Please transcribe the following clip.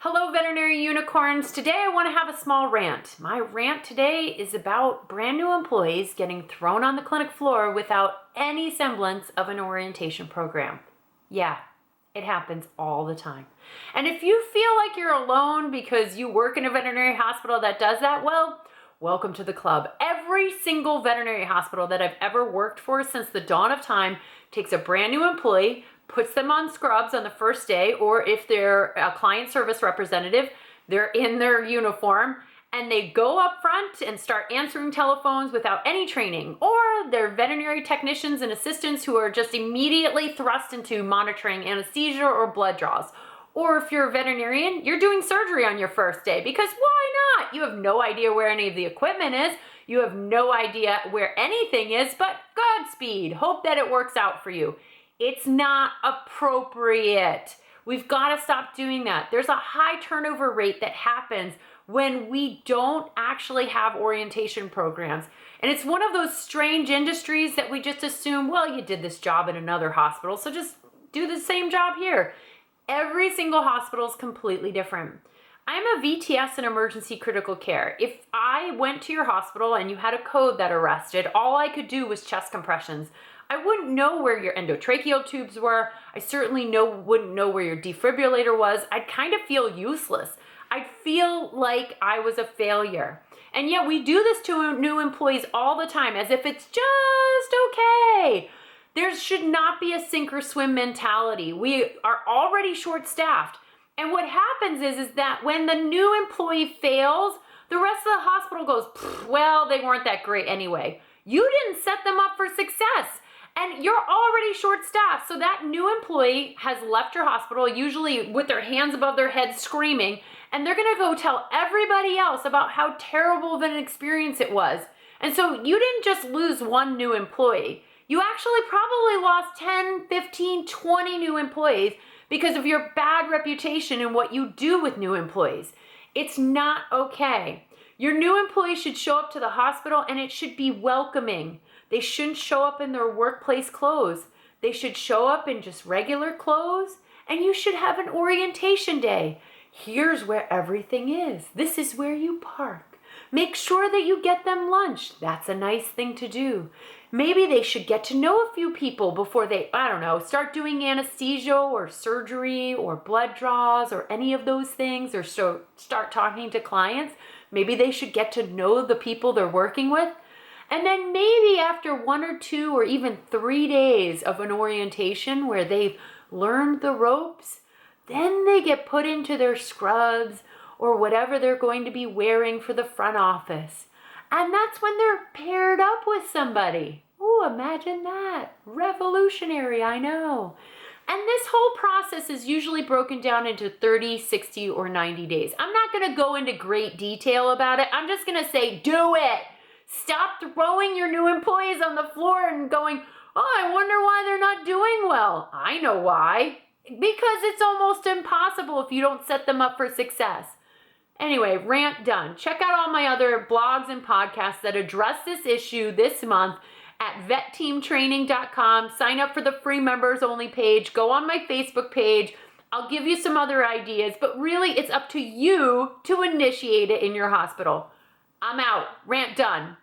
Hello, veterinary unicorns. Today I want to have a small rant. My rant today is about brand new employees getting thrown on the clinic floor without any semblance of an orientation program. Yeah, it happens all the time. And if you feel like you're alone because you work in a veterinary hospital that does that, well, welcome to the club. Every single veterinary hospital that I've ever worked for since the dawn of time takes a brand new employee, puts them on scrubs on the first day, or if they're a client service representative, they're in their uniform, and they go up front and start answering telephones without any training, or they're veterinary technicians and assistants who are just immediately thrust into monitoring anesthesia or blood draws. Or if you're a veterinarian, you're doing surgery on your first day, because why not? You have no idea where any of the equipment is. You have no idea where anything is, but Godspeed. Hope that it works out for you. It's not appropriate. We've got to stop doing that. There's a high turnover rate that happens when we don't actually have orientation programs. And it's one of those strange industries that we just assume, well, you did this job in another hospital, so just do the same job here. Every single hospital is completely different. I'm a VTS in emergency critical care. If I went to your hospital and you had a code that arrested, all I could do was chest compressions. I wouldn't know where your endotracheal tubes were. I certainly wouldn't know where your defibrillator was. I'd kind of feel useless. I'd feel like I was a failure. And yet we do this to new employees all the time as if it's just okay. There should not be a sink or swim mentality. We are already short-staffed. And what happens is that when the new employee fails, the rest of the hospital goes, well, they weren't that great anyway. You didn't set them up for success. And you're already short-staffed. So that new employee has left your hospital, usually with their hands above their heads screaming, and they're gonna go tell everybody else about how terrible of an experience it was. And so you didn't just lose one new employee. You actually probably lost 10, 15, 20 new employees because of your bad reputation and what you do with new employees. It's not okay. Your new employee should show up to the hospital and it should be welcoming. They shouldn't show up in their workplace clothes. They should show up in just regular clothes, and you should have an orientation day. Here's where everything is. This is where you park. Make sure that you get them lunch. That's a nice thing to do. Maybe they should get to know a few people before they, start doing anesthesia or surgery or blood draws or any of those things, or start talking to clients. Maybe they should get to know the people they're working with. And then maybe after 1 or 2 or even 3 days of an orientation where they've learned the ropes, then they get put into their scrubs or whatever they're going to be wearing for the front office. And that's when they're paired up with somebody. Oh, imagine that. Revolutionary, I know. And this whole process is usually broken down into 30, 60, or 90 days. I'm not going to go into great detail about it. I'm just going to say, do it. Stop throwing your new employees on the floor and going, oh, I wonder why they're not doing well. I know why. Because it's almost impossible if you don't set them up for success. Anyway, rant done. Check out all my other blogs and podcasts that address this issue this month at vetteamtraining.com. Sign up for the free members only page. Go on my Facebook page. I'll give you some other ideas, but really it's up to you to initiate it in your hospital. I'm out. Rant done.